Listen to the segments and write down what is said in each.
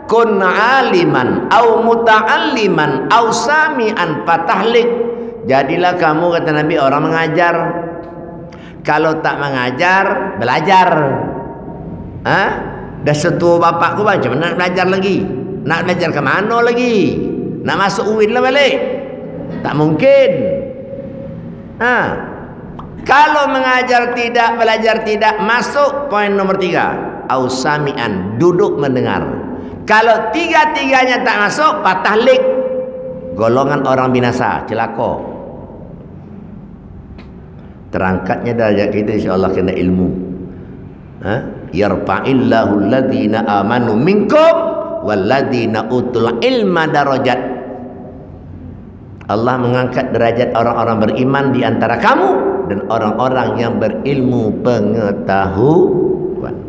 kun aliman au muta'alliman au sami'an fatahlik. Jadilah kamu, kata Nabi, orang mengajar. Kalau tak mengajar, belajar. Dah setua bapakku, macam mana nak belajar lagi? Nak belajar ke mana lagi? Nak masuk UIN lah balik? Tak mungkin. Kalau mengajar tidak, belajar tidak, masuk poin nomor 3. Au sami'an, duduk mendengar. Kalau tiga-tiganya tak masuk, fatahlik, golongan orang binasa, celaka. Terangkatnya darjat kita insya-Allah kena ilmu. Yarfa'illahu alladhina amanu minkum walladhina utul ilma darajat. Allah mengangkat derajat orang-orang beriman di antara kamu dan orang-orang yang berilmu pengetahuan.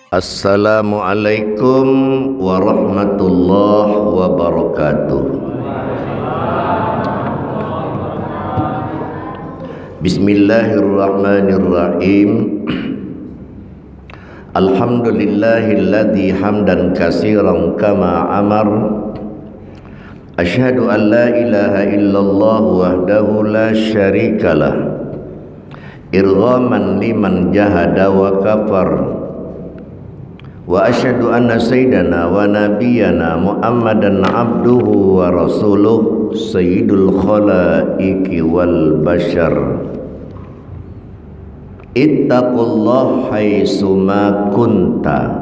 Assalamualaikum warahmatullahi wabarakatuh. Bismillahirrahmanirrahim. Alhamdulillahilladzi hamdan katsiran kama amar. Asyhadu an la ilaha illallah wahdahu la syarikalah. Irghaman liman jahada wa kafar. Wa asyhadu anna sayyidana wa nabiyyana Muhammadan abduhu wa rasuluh sayyidul khalaiqi wal bashar. Ittaqullah haitsuma kunta.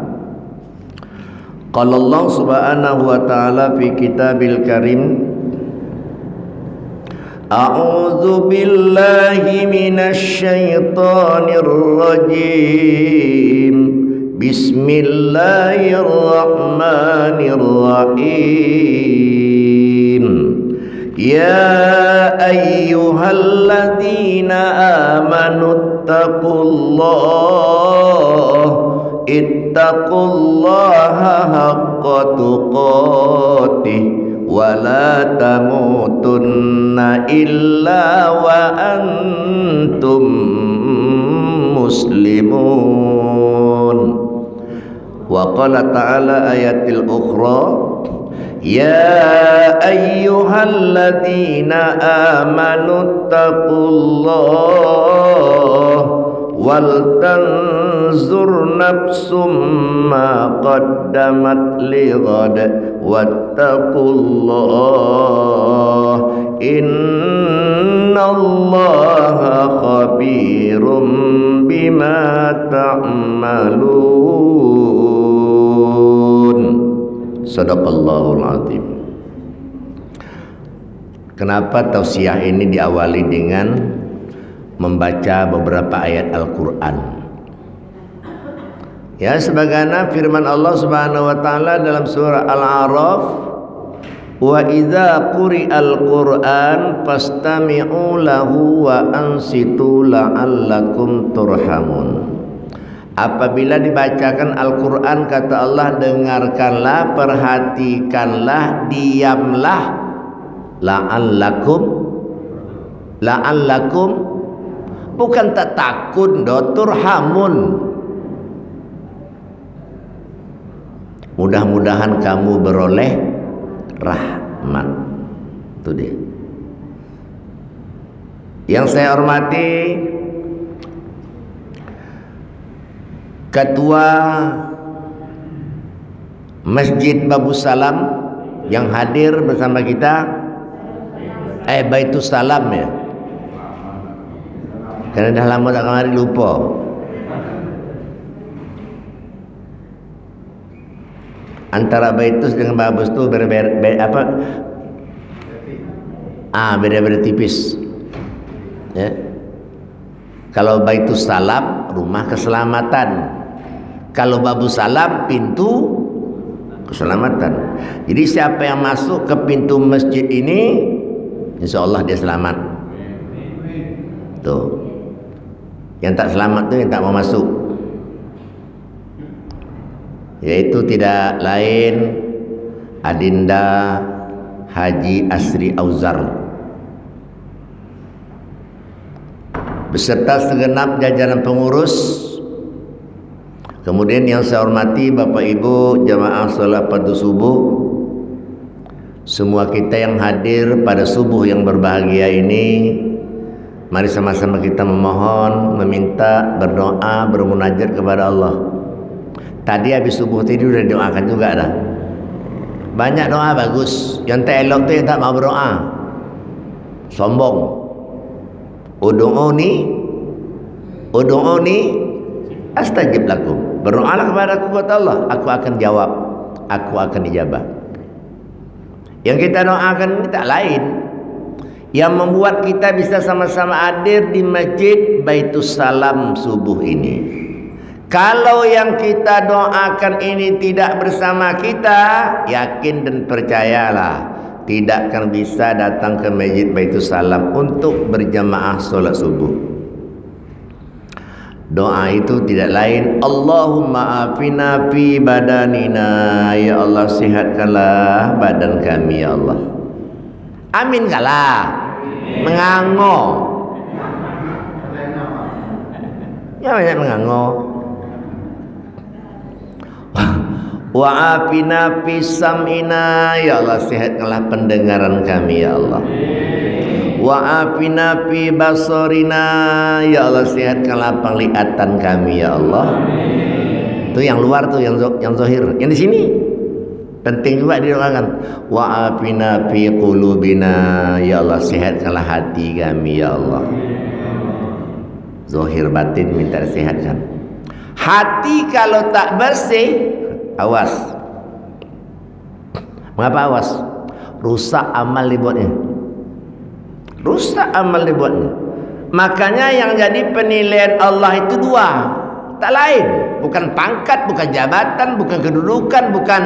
Qala Allah subhanahu wa ta'ala fi kitabil karim, A'udzu billahi minasy syaithanir rajim. Bismillahirrahmanirrahim. Ya ayyuhalladzina amanu ittaqullaha haqqa tuqatih wa la tamutunna illa wa antum muslimun. Wa qala ta'ala ayatil ukhra, ya ayyuhalladzina amanu taqullah wal tanzur nafsum ma qaddamat lighad wattaqullah innallaha khabirum bima ta'malun. Sadaqallahul azim. Kenapa tausiah ini diawali dengan membaca beberapa ayat Al-Quran? Ya, sebagaimana firman Allah Subhanahu wa taala dalam surah Al-A'raf, wa idza quri'al Qur'an fastami'u lahu wa ansitu la'allakum turhamun. Apabila dibacakan Al-Quran, kata Allah, dengarkanlah, perhatikanlah, diamlah, la'allakum, bukan tak takut, turhamun, mudah-mudahan kamu beroleh rahmat. Itu dia. Yang saya hormati Ketua Masjid Babu Salam yang hadir bersama kita, Baitus Salam ya, karena dah lama tak kemari lupa. Antara Baitus dengan Babus itu beda-beda tipis ya. Kalau Baitus Salam rumah keselamatan, kalau Babu Salam pintu keselamatan. Jadi siapa yang masuk ke pintu masjid ini, insya Allah dia selamat. Tuh, yang tak selamat tuh yang tak mau masuk, yaitu tidak lain Adinda Haji Asri Auzar beserta segenap jajaran pengurus. Kemudian yang saya hormati Bapak Ibu jamaah salat fardu subuh, semua kita yang hadir pada subuh yang berbahagia ini, mari sama-sama kita memohon, meminta, berdoa, bermunajat kepada Allah. Tadi habis subuh tadi udah doakan juga dah. Banyak doa bagus. Yang tak elok tu yang tak mau berdoa, sombong. Ud'uni astajib lakum. Berdoalah kepada aku, kata Allah, aku akan jawab, aku akan ijabah. Yang kita doakan ini tak lain, yang membuat kita bisa sama-sama hadir di Masjid Baitus Salam subuh ini. Kalau yang kita doakan ini tidak bersama kita, yakin dan percayalah, tidak akan bisa datang ke Masjid Baitus Salam untuk berjamaah solat subuh. Doa itu tidak lain, Allahumma afina fi badanina, ya Allah sihatkanlah badan kami ya Allah. Amin kalah. Mengango. Ya banyak mengango. Wa afina fi sam'ina, ya Allah sihatkanlah pendengaran kami ya Allah. Wa afina fi basarina, ya Allah sihatkanlah penglihatan kami ya Allah. Itu yang luar tuh, yang zahir. Yang di sini penting juga didoakan. Wa afina fi qulubina, ya Allah sihatkanlah hati kami ya Allah. Zahir batin minta disehatkan. Hati kalau tak bersih, awas. Mengapa awas? Rusak amal dibuatnya. Rusak amal dibuatnya. Makanya yang jadi penilaian Allah itu dua, tak lain. Bukan pangkat, bukan jabatan, bukan kedudukan, bukan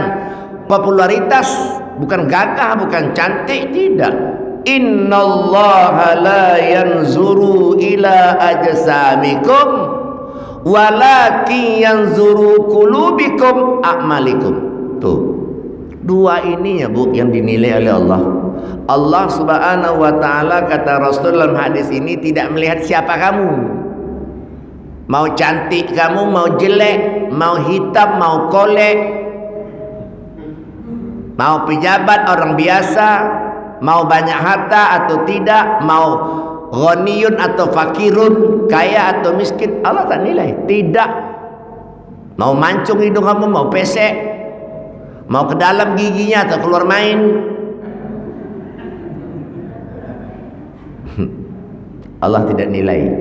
popularitas, bukan gagah, bukan cantik, tidak. Innallaha la yanzuru ila ajsamikum walakin yanzuru qulubikum a'malikum. Tuh. Dua ini ya Bu yang dinilai oleh Allah. Allah Subhanahu wa taala, kata Rasul dalam hadis ini, tidak melihat siapa kamu. Mau cantik kamu, mau jelek, mau hitam, mau kolek, mau pejabat orang biasa, mau banyak harta atau tidak, mau ghaniyun atau fakirun, kaya atau miskin, Allah tak nilai. Tidak. Mau mancung hidung kamu, mau pesek, mau ke dalam giginya atau keluar main, Allah tidak nilai.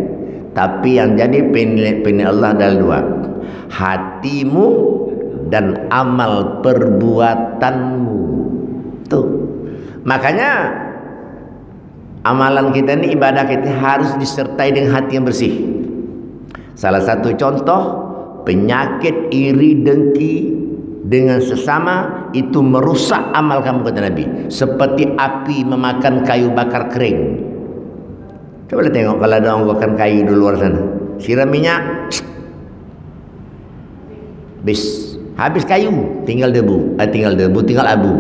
Tapi yang jadi penilaian Allah adalah dua, hatimu dan amal perbuatanmu. Tuh. Makanya amalan kita ini, ibadah kita harus disertai dengan hati yang bersih. Salah satu contoh, penyakit iri dengki dengan sesama itu merusak amal kamu, kata Nabi, seperti api memakan kayu bakar kering. Coba tengok kalau ada orang makan kayu di luar sana, siram minyak, habis kayu, tinggal debu, tinggal abu.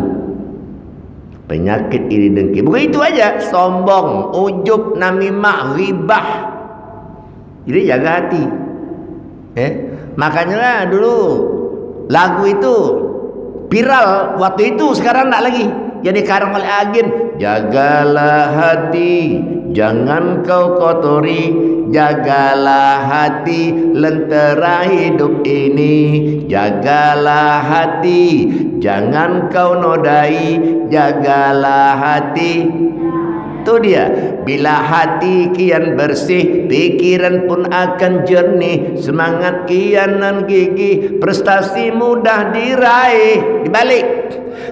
Penyakit iri dengki. Bukan itu aja, sombong, ujub, namimah, ghibah. Jadi jaga hati. Makanya dulu lagu itu viral waktu itu, sekarang tak lagi. Jadi karang oleh agen, jagalah hati, jangan kau kotori, jagalah hati, lentera hidup ini. Jagalah hati, jangan kau nodai, jagalah hati. Itu dia. Bila hati kian bersih, pikiran pun akan jernih, semangat kian dan gigih, prestasi mudah diraih. Dibalik.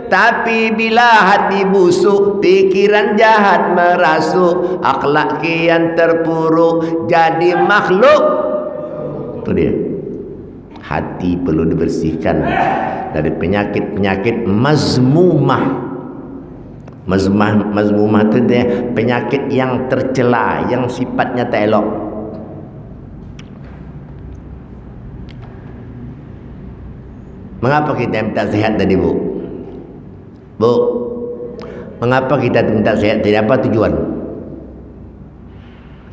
Tapi bila hati busuk, pikiran jahat merasuk, akhlak kian terpuruk, jadi makhluk. Itu dia. Hati perlu dibersihkan dari penyakit-penyakit mazmumah. Mazmumah itu dia penyakit yang tercela, yang sifatnya tak elok. Mengapa kita minta sehat tadi Bu? Bu, mengapa kita minta sehat? Tidak apa tujuan?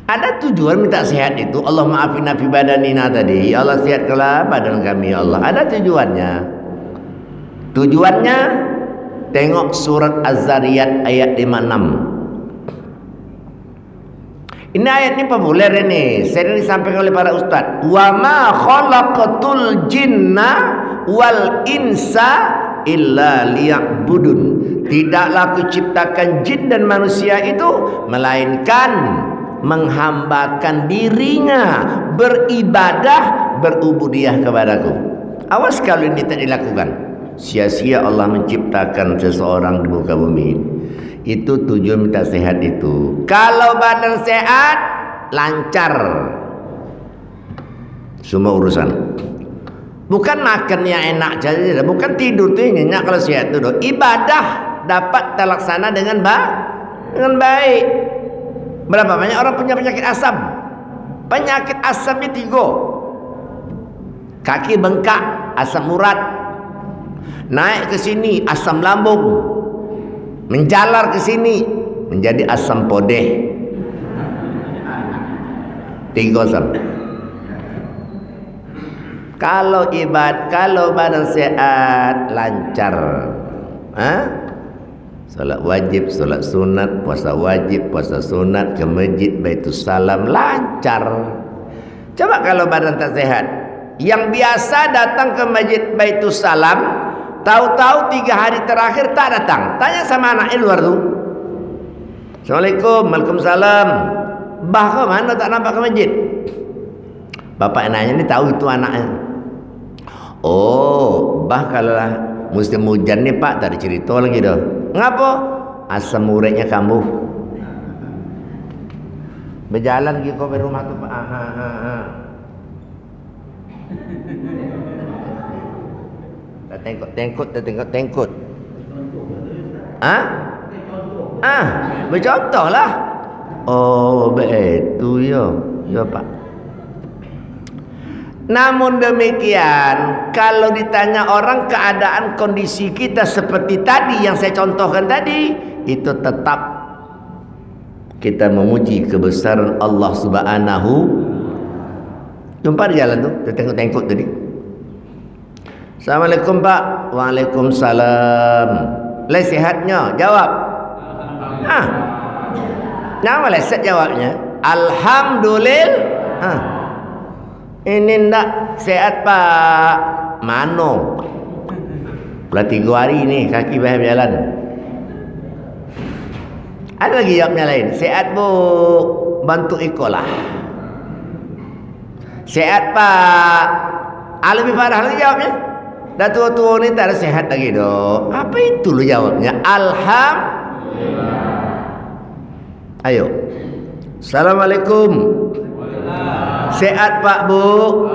Ada tujuan minta sehat itu. Allah maafina fi badanina tadi. Ya Allah sehatkanlah badan kami ya Allah. Ada tujuannya. Tujuannya tengok surat Az-Zariyat ayat 56. Ini ayat ini populer ini. Sering disampaikan oleh para ustaz. Wa ma khalaqatul jinna wal insa illa liya'budun. Tidaklah kuciptakan jin dan manusia itu melainkan menghambakan dirinya, beribadah, berubudiah kepadaku. Awas kalau ini tak dilakukan, sia-sia Allah menciptakan seseorang di muka bumi. Itu tujuan minta sehat itu. Kalau badan sehat, lancar semua urusan. Bukan makan yang enak saja, bukan tidur tu nyenyak kalau sehat tu. Ibadah dapat terlaksana dengan baik. Berapa banyak orang punya penyakit asam? Penyakit asamnya 3. Kaki bengkak, asam urat. Naik ke sini, asam lambung. Menjalar ke sini, menjadi asam podeh. 3 asam. Kalau badan sehat, lancar. Salat wajib, salat sunat, puasa wajib, puasa sunat, ke masjid, Baitus Salam, lancar. Coba kalau badan tak sehat, yang biasa datang ke masjid Baitus Salam, tahu-tahu 3 hari terakhir tak datang. Tanya sama anaknya luar tu. Assalamualaikum, waalaikumsalam. Bah ke mana tak nampak ke masjid? Bapak nanya ni tahu itu anaknya. Oh, bah kalau lah musim hujan ni pak tak ada cerita lagi dah. Ngapa? Asam uratnya kambuh. Berjalan pergi ke rumah tu pak. Tengkut. Bercontoh lah. Oh, begitu ya. Ya pak. Namun demikian, kalau ditanya orang keadaan kondisi kita seperti tadi yang saya contohkan tadi, itu tetap kita memuji kebesaran Allah Subhanahu. Jumpa di jalan tu, tengkut tadi. Assalamualaikum Pak. Waalaikumsalam. Lai sihatnya? Jawab. Nama leset jawabnya. Alhamdulillah. Ini ndak sehat Pak. Mano? Pula 3 hari ni kaki bahaya berjalan. Ada lagi jawabnya lain. Sehat Bu. Bantu ikolah. Sehat Pak. Lebih parah lagi jawabnya. Dah tua-tua ni tak ada sehat lagi dok. Apa itu lu jawabnya? Alhamdulillah. Ayo. Assalamualaikum. Sehat Pak Bu.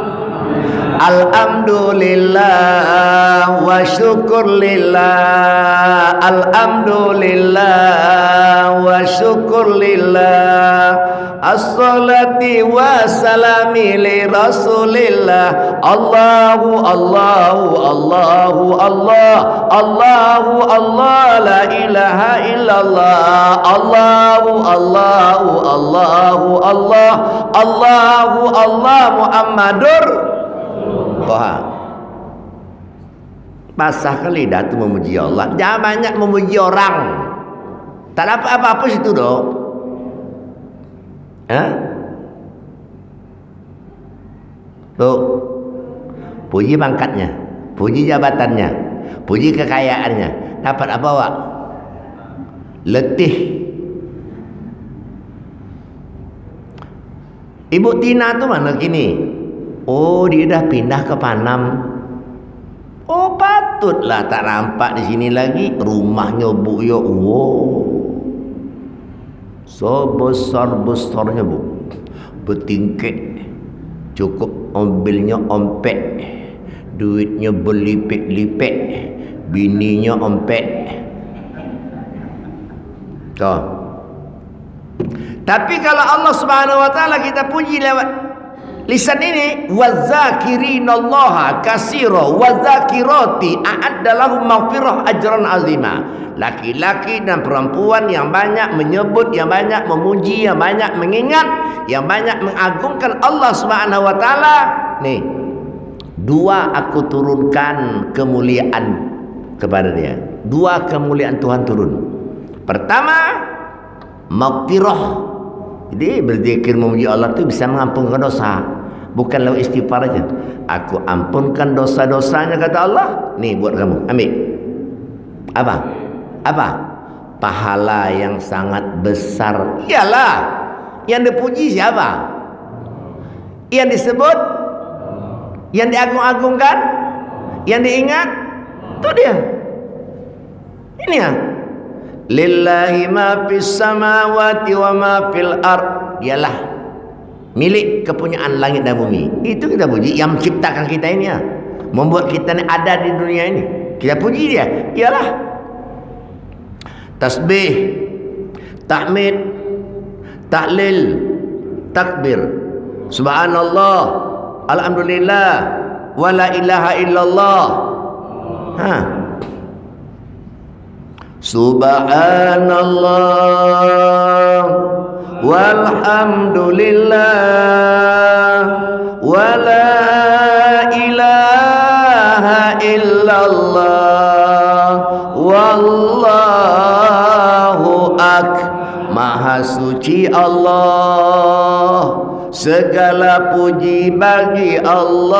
Alhamdulillah wa syukurlillah. Alhamdulillah wa syukurlillah. As-salati wa salami li rasulillah. Allahu Allahu Allahu Allah. Allahu Allah la ilaha illallah. Allahu Allahu Allahu Allah. Allahu Allah Muhammadur Toha. Basahkan lidah itu memuji Allah. Jangan banyak memuji orang. Tak dapat apa-apa situ dok. Tuh, puji pangkatnya, puji jabatannya, puji kekayaannya. Dapat apa wak? Letih. Ibu Tina tu mana kini? Oh, dia dah pindah ke Panam. Oh, patutlah tak nampak di sini lagi. Rumahnya Bu yo. Wow. So besar-besarnya Bu. Bertingkit. Cukup mobilnya ompek. Duitnya berlipet-lipet. Bininya ompek. Tapi kalau Allah Subhanahu wa taala kita puji Lisan ini wazakirinallaha katsira wazakirati a'adda lahum maghfirah ajran azima. Laki-laki dan perempuan yang banyak menyebut, yang banyak memuji, yang banyak mengingat, yang banyak mengagungkan Allah Subhanahu wa taala. Nih, dua aku turunkan kemuliaan kepada dia. Dua kemuliaan Tuhan turun. Pertama, maghfirah. Jadi berzikir memuji Allah itu bisa mengampunkan dosa. Bukan lewat istighfar aja. Aku ampunkan dosa-dosanya kata Allah. Nih buat kamu, ambil. Apa? Apa? Pahala yang sangat besar. Iyalah. Yang dipuji siapa? Yang disebut, yang diagung-agungkan, yang diingat, itu dia. Ini ya. Lillahi ma fis samawati wa ma fil ard. Ialah milik kepunyaan langit dan bumi. Itu kita puji, yang menciptakan kita ini ya. Membuat kita ini ada di dunia ini. Kita puji dia. Ialah tasbih, tahmid, tahlil, takbir. Subhanallah, alhamdulillah, wala ilaha illallah. Subhanallah walhamdulillah wala ilaha illallah wallahu Maha suci Allah, segala puji bagi Allah.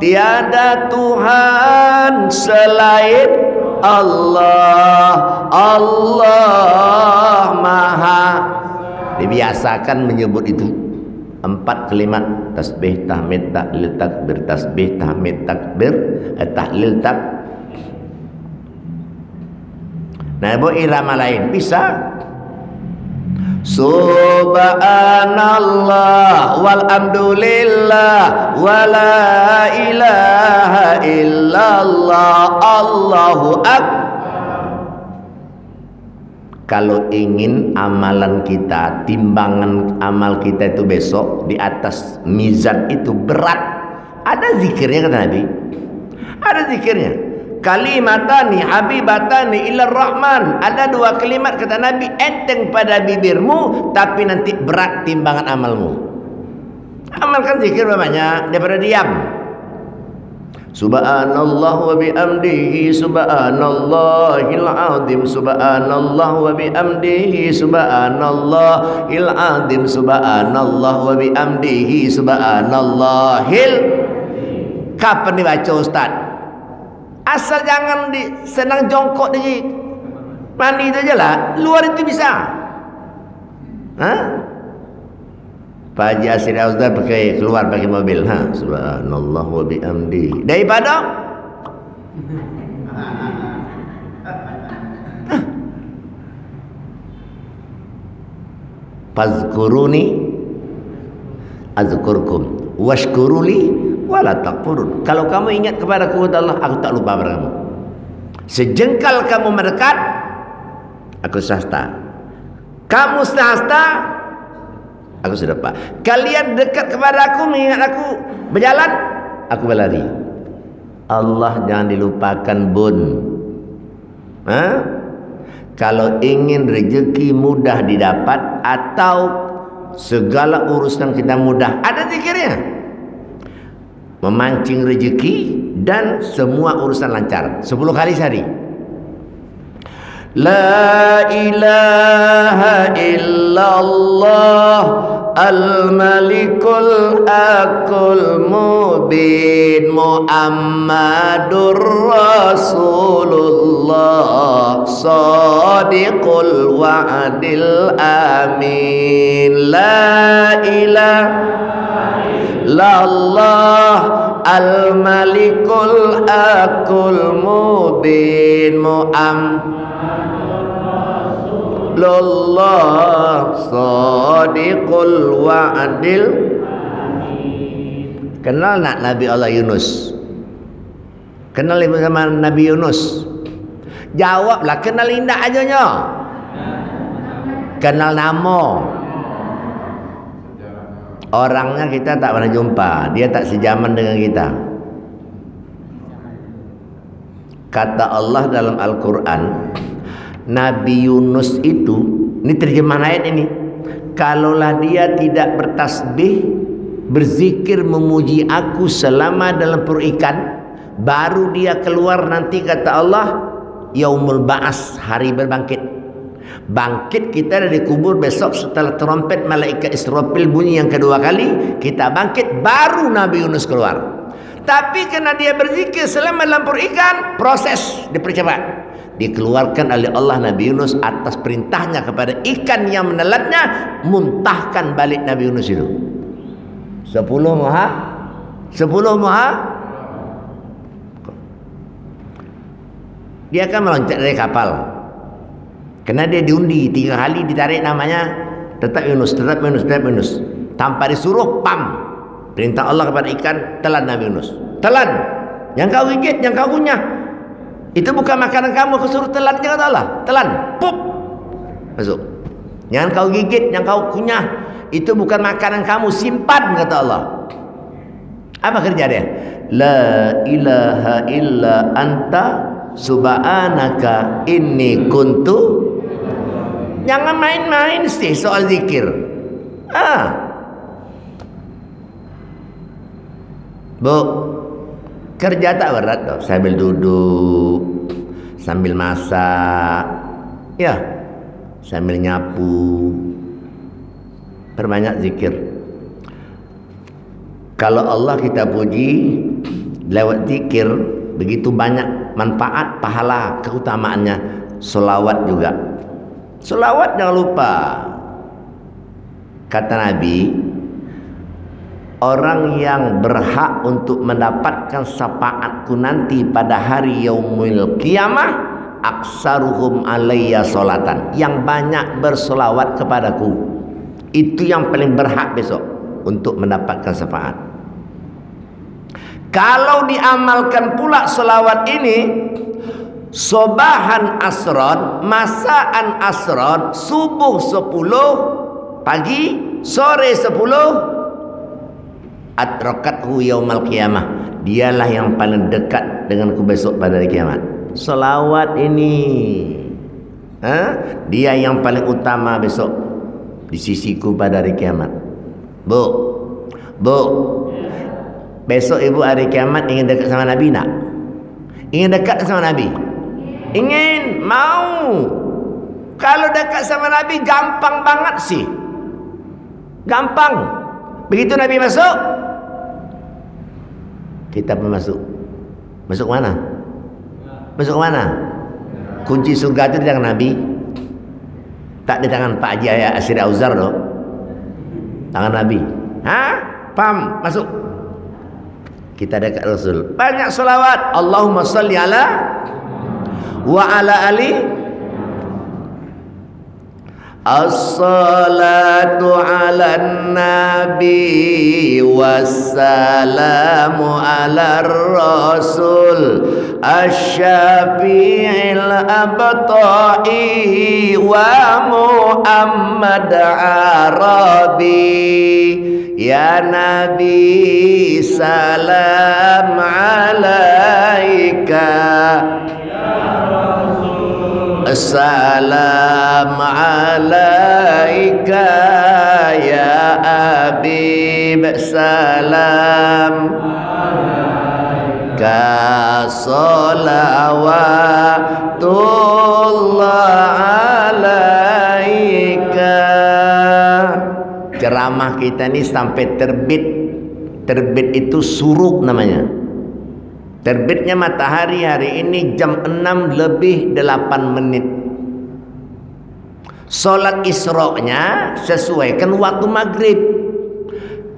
Tiada Tuhan selain Allah. Allah Maha. Dibiasakan menyebut itu 4 kalimat: tasbih, tahmid, tahlil, takbir. Tasbih, tahmid, takbir, tahlil, tak. Nah, bu irama lain bisa. Subhanallah walhamdulillah wala ilaha illallah Allahu akbar. Kalau ingin amalan kita, timbangan amal kita itu besok di atas mizan itu berat, ada zikirnya kata Nabi. Ada zikirnya. Kalimatani habibatani ilar rahman. Ada 2 kalimat kata Nabi, enteng pada bibirmu tapi nanti berat timbangan amalmu. Amalkan zikir banyak daripada diam. Subhanallah wa bihamdihi subhanallahil azim. Subhanallah wa bihamdihi subhanallahil azim. Subhanallah wa bihamdihi subhanallahil. Kapan dibaca Ustaz? Asal jangan senang jongkok di mandi itu aja lah. Luar itu bisa. Pak Haji Asri Ausdar pakai keluar pakai mobil. Subhanallah wa bihamdi. Daripada fazkuruni azkurkum washkuruli wala takfurun. Kalau kamu ingat kepada kata Allah, aku tak lupa pada kamu. Sejengkal kamu mendekat, aku sahsta. Kamu sahsta, aku sedepak. Kalian dekat kepada aku, mengingat aku, berjalan, aku berlari. Allah jangan dilupakan, bun. Kalau ingin rezeki mudah didapat atau segala urusan kita mudah, ada zikirnya. Memancing rezeki dan semua urusan lancar 10 kali sehari. La ilaha illallah al-malikul aqul mubin Muhammadur Rasulullah sadiqul wa'dil amin. La ilaha illallah al-malikul aqul mubin Muhammadullah sadiqul wa'dil. Kenal nak Nabi Allah Yunus? Kenal sama Nabi Yunus? Jawablah, kenal indah aja nyo. Kenal nama. Orangnya kita tak pernah jumpa, dia tak sejaman dengan kita. Kata Allah dalam Al-Quran, Nabi Yunus itu, ini terjemahan ayat ini, kalaulah dia tidak bertasbih, berzikir memuji aku selama dalam perut ikan, baru dia keluar nanti kata Allah, Yaumul Ba'as, hari berbangkit. Bangkit kita dari kubur besok setelah trompet malaikat Israfil bunyi yang kedua kali, kita bangkit, baru Nabi Yunus keluar. Tapi karena dia berzikir selama dalam perut ikan, proses dipercepat. Dikeluarkan oleh Allah Nabi Yunus atas perintahnya kepada ikan yang menelannya, muntahkan balik Nabi Yunus itu. 10 moha. Dia akan meloncat dari kapal. Karena dia diundi 3 kali, ditarik namanya, tetap Yunus. Tanpa disuruh, pam. Perintah Allah kepada ikan, telan Nabi Yunus. Telan. Yang kau gigit, yang kau kunyah, itu bukan makanan kamu, aku suruh telan, kata Allah. Telan, pup, masuk. Yang kau gigit, yang kau kunyah, itu bukan makanan kamu, simpan, kata Allah. Apa kerja dia? La ilaha illa anta subhanaka inni kuntu. Jangan main-main sih soal zikir. Bu, kerja tak berat toh, sambil duduk, sambil masak, ya, sambil nyapu, perbanyak zikir. Kalau Allah kita puji lewat zikir, begitu banyak manfaat, pahala, keutamaannya. Selawat juga. Selawat jangan lupa. Kata Nabi, orang yang berhak untuk mendapatkan syafaatku nanti pada hari yaumil qiyamah, aksaruhum alayya solatan, yang banyak bersolawat kepadaku. Itu yang paling berhak besok untuk mendapatkan syafaat. Kalau diamalkan pula solawat ini, sobahan asron, masaan asron, subuh 10 pagi, sore 10, adrakathu yaumal qiyamah, dialah yang paling dekat denganku besok pada hari kiamat. Selawat ini, dia yang paling utama besok di sisiku pada hari kiamat. Bu, besok ibu hari kiamat ingin dekat sama Nabi nak? Ingin dekat sama Nabi? Ingin, mau. Kalau dekat sama Nabi gampang banget sih, gampang. Begitu Nabi masuk, kita pun masuk. Masuk mana? Masuk mana? Kunci surga itu di tangan Nabi, tak di tangan Pak Haji Asir Auzar loh. Tangan Nabi. Paham? Masuk. Kita dekat Rasul. Banyak selawat. Allahumma salli ala wa ala ali. As-salatu ala nabi wassalamu ala rasul asy-syafi'il abta'i wa Muhammad Arabi. Ya Nabi salam alaika, salam alaika ya Habib, salam alaika, salawatullah alaika. Ceramah kita ini sampai terbit. Terbit itu suruk namanya. Terbitnya matahari hari ini jam 6 lebih 8 menit. Solat Isra-nya sesuaikan waktu maghrib.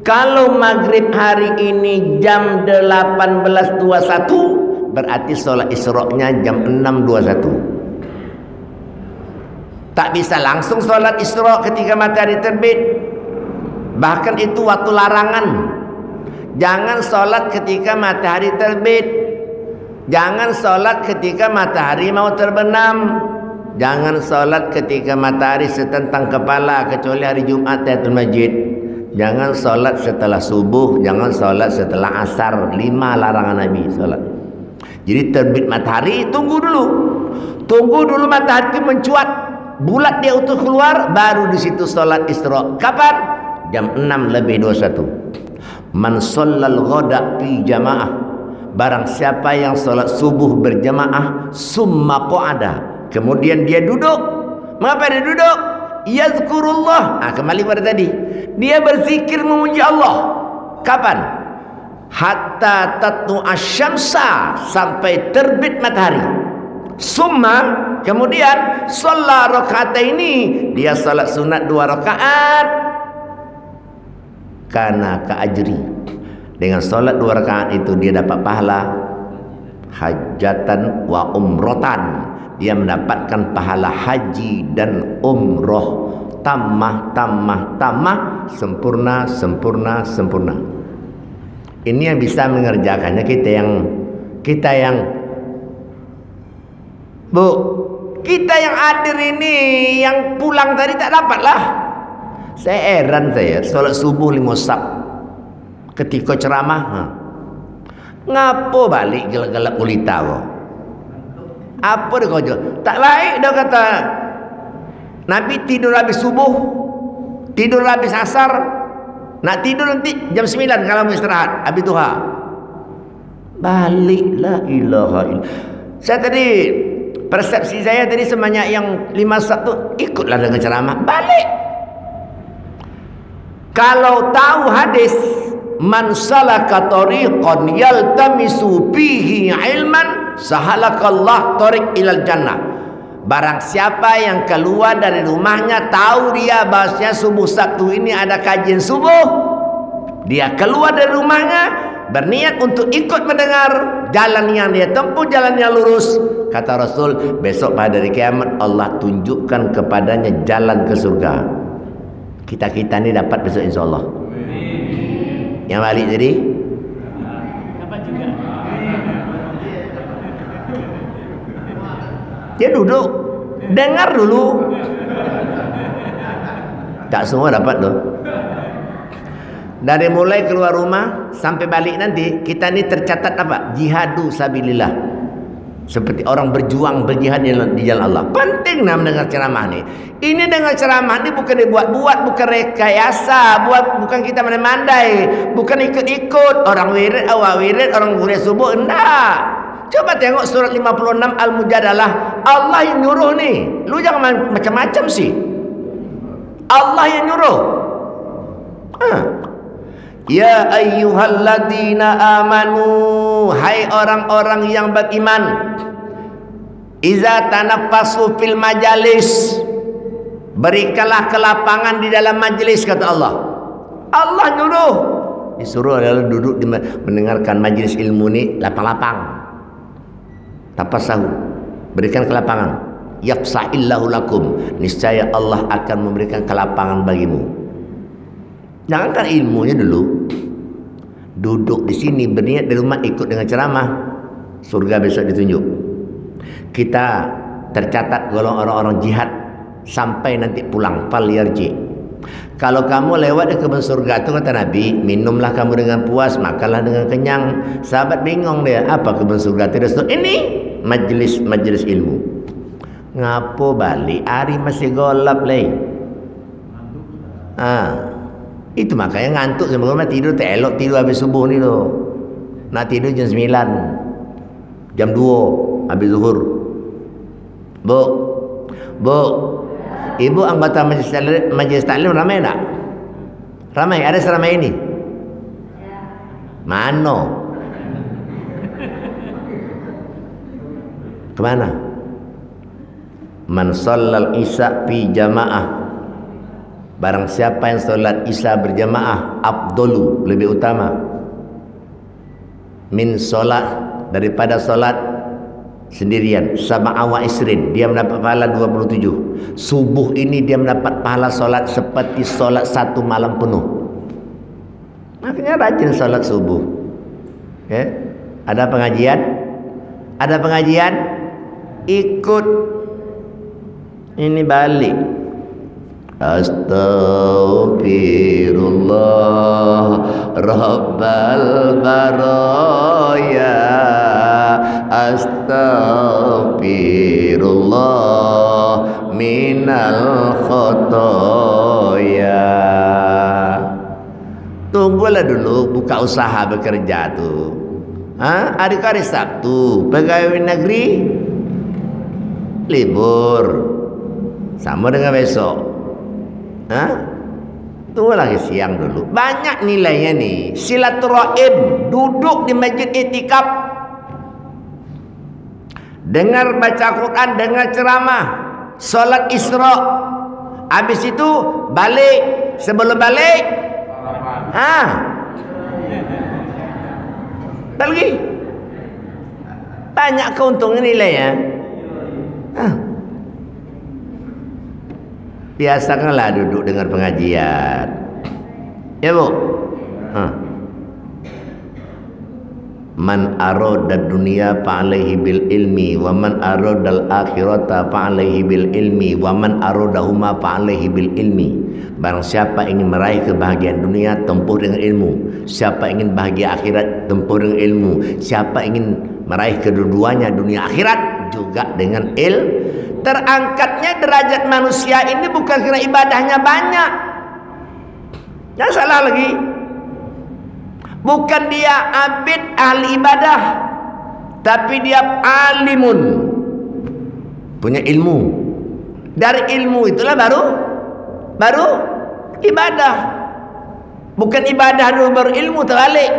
Kalau maghrib hari ini jam 18.21, berarti solat Isra-nya jam 6.21. Tak bisa langsung solat Isra ketika matahari terbit. Bahkan itu waktu larangan. Jangan sholat ketika matahari terbit. Jangan sholat ketika matahari mau terbenam. Jangan sholat ketika matahari setentang kepala, kecuali hari Jumat tahiyatul masjid. Jangan solat setelah subuh, jangan solat setelah asar. 5 larangan Nabi solat. Jadi terbit matahari, tunggu dulu. Tunggu dulu matahari mencuat, bulat dia utuh keluar, baru di situ solat Isra. Kapan? Jam 6:21. Man shallal ghada fi jamaah. Barang siapa yang solat subuh berjamaah, summa qa'ada. Kemudian dia duduk. Mengapa dia duduk? Yazkurullah. Kembali pada tadi. Dia berzikir memuji Allah. Kapan? Hatta tatlu asyamsa, sampai terbit matahari. Summa, kemudian sholat rakaat ini, dia salat sunat 2 rakaat. Karena keajri, dengan solat 2 rakaat itu dia dapat pahala hajatan wa umrotan. Dia mendapatkan pahala haji dan umroh. Tamah, sempurna. Ini yang bisa mengerjakannya kita yang Bu, kita yang hadir ini, yang pulang tadi tak dapatlah. Saya heran solat subuh 5 sab. Ketika ceramah, ngapo balik gelap-gelap kulita kok? Apa dia kau? Tak baik dia kata. Nabi tidur habis subuh, tidur habis asar, nak tidur nanti jam 9 kalau mau istirahat habis duha. Baliklah, ilaha illallah. Saya tadi, persepsi saya tadi sebanyak yang 5 sab tu ikutlah dengan ceramah, balik. Kalau tahu hadis man salaka tariqan yaltamisu fihi ilman sahalakallah tariq ilal jannah. Barang siapa yang keluar dari rumahnya tahu dia bahasanya subuh Sabtu ini ada kajian subuh, dia keluar dari rumahnya berniat untuk ikut mendengar, jalan yang dia tempuh jalan yang lurus. Kata Rasul, besok pada hari kiamat Allah tunjukkan kepadanya jalan ke surga. Kita ni dapat besok insyaAllah. Yang balik jadi dapat juga. Dia duduk, dengar dulu. Tak semua dapat tu. Dari mulai keluar rumah sampai balik nanti, kita ni tercatat apa? Jihadu sabilillah. Seperti orang berjuang, berjihad di jalan Allah. Penting nak mendengar ceramah ni. Ini dengar ceramah ni bukan dibuat-buat, bukan rekayasa, bukan kita mandai, bukan ikut-ikut orang wirid, awal wirid, orang wirid subuh. Enggak. Coba tengok surat 56 Al-Mujadalah. Allah yang nyuruh ni. Lu jangan macam-macam sih. Allah yang nyuruh. Ya ayyuhalladzina amanu, hai orang-orang yang beriman, iza tanaffasu fil majalis, berikanlah kelapangan di dalam majlis, kata Allah. Allah nyuruh. Disuruh adalah duduk mendengarkan majlis ilmu ni lapang-lapang. Tapasahu, berikan kelapangan. Yafsa'illahu lakum, niscaya Allah akan memberikan kelapangan bagimu. Jangankan ilmunya dulu, duduk di sini berniat di rumah ikut dengan ceramah, surga besok ditunjuk. Kita tercatat golongan orang-orang jihad sampai nanti pulang, fal yarji. Kalau kamu lewat di kebun surga itu, kata Nabi, minumlah kamu dengan puas, makanlah dengan kenyang. Sahabat bingung dia, apa kebun surga itu? Ini majlis ilmu. Ngapo balik? Hari masih golap lagi. Itu makanya ngantuk sebelum tidur tak elok, tidur habis subuh ni tu. Nak tidur jam 9, jam 2 habis zuhur. Bu, ibu anggota majlis taklim ramai tak? Ramai, ada seramai ini? Mana? Kemana? Man shallal isya fi jamaah, barang siapa yang solat isya berjamaah, afdalu, lebih utama, min solat, daripada solat sendirian, sab'a wa isrin, dia mendapat pahala 27. Subuh ini dia mendapat pahala solat seperti solat 1 malam penuh. Makanya rajin solat subuh. Ada pengajian, ikut. Ini balik. Astaghfirullah Rabbal baraya, astaghfirullah minal khotoya. Tunggulah dulu buka usaha bekerja tu. Hari Sabtu pegawai negeri libur sama dengan besok. Tunggu lagi siang dulu. Banyak nilainya nih. Silaturahim, duduk di masjid itikaf, dengar baca Quran, dengar ceramah, solat Isra. Habis itu balik. Sebelum balik lagi banyak keuntungan nilainya. Biasakanlah duduk dengar pengajian, ya Bu. Man arada dunya fa'alaihi bil ilmi wa man arada al akhirata fa'alaihi bil ilmi wa man aradahuma fa'alaihi bil ilmi. Barang siapa ingin meraih kebahagiaan dunia, tempuh dengan ilmu. Siapa ingin bahagia akhirat, tempuh dengan ilmu. Siapa ingin meraih kedua-duanya, dunia akhirat, juga dengan ilmu. Terangkatnya derajat manusia ini bukan karena ibadahnya banyak. Jangan salah lagi. Bukan dia abid ahli ibadah, tapi dia alimun, punya ilmu. Dari ilmu itulah baru ibadah. Bukan ibadah dulu baru ilmu, terbalik.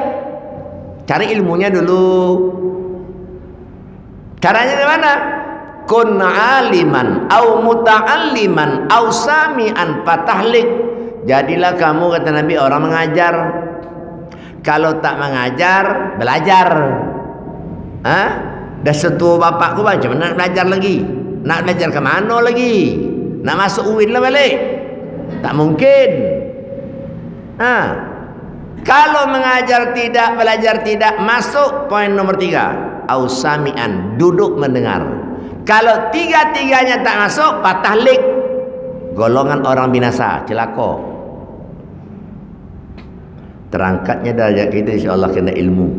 Cari ilmunya dulu. Caranya di mana? Kun aliman au muta'alliman au sami'an fatahlik. Jadilah kamu, kata Nabi, orang mengajar. Kalau tak mengajar, belajar. Dah setua bapakku, macam mana nak belajar lagi? Nak belajar ke mana lagi? Nak masuk UIN lah balik? Tak mungkin. Kalau mengajar tidak, belajar tidak, masuk poin nomor 3. Au sami'an, duduk mendengar. Kalau tiga-tiganya tak masuk, fatahlik, golongan orang binasa, celaka. Terangkatnya derajat kita insyaAllah kena ilmu.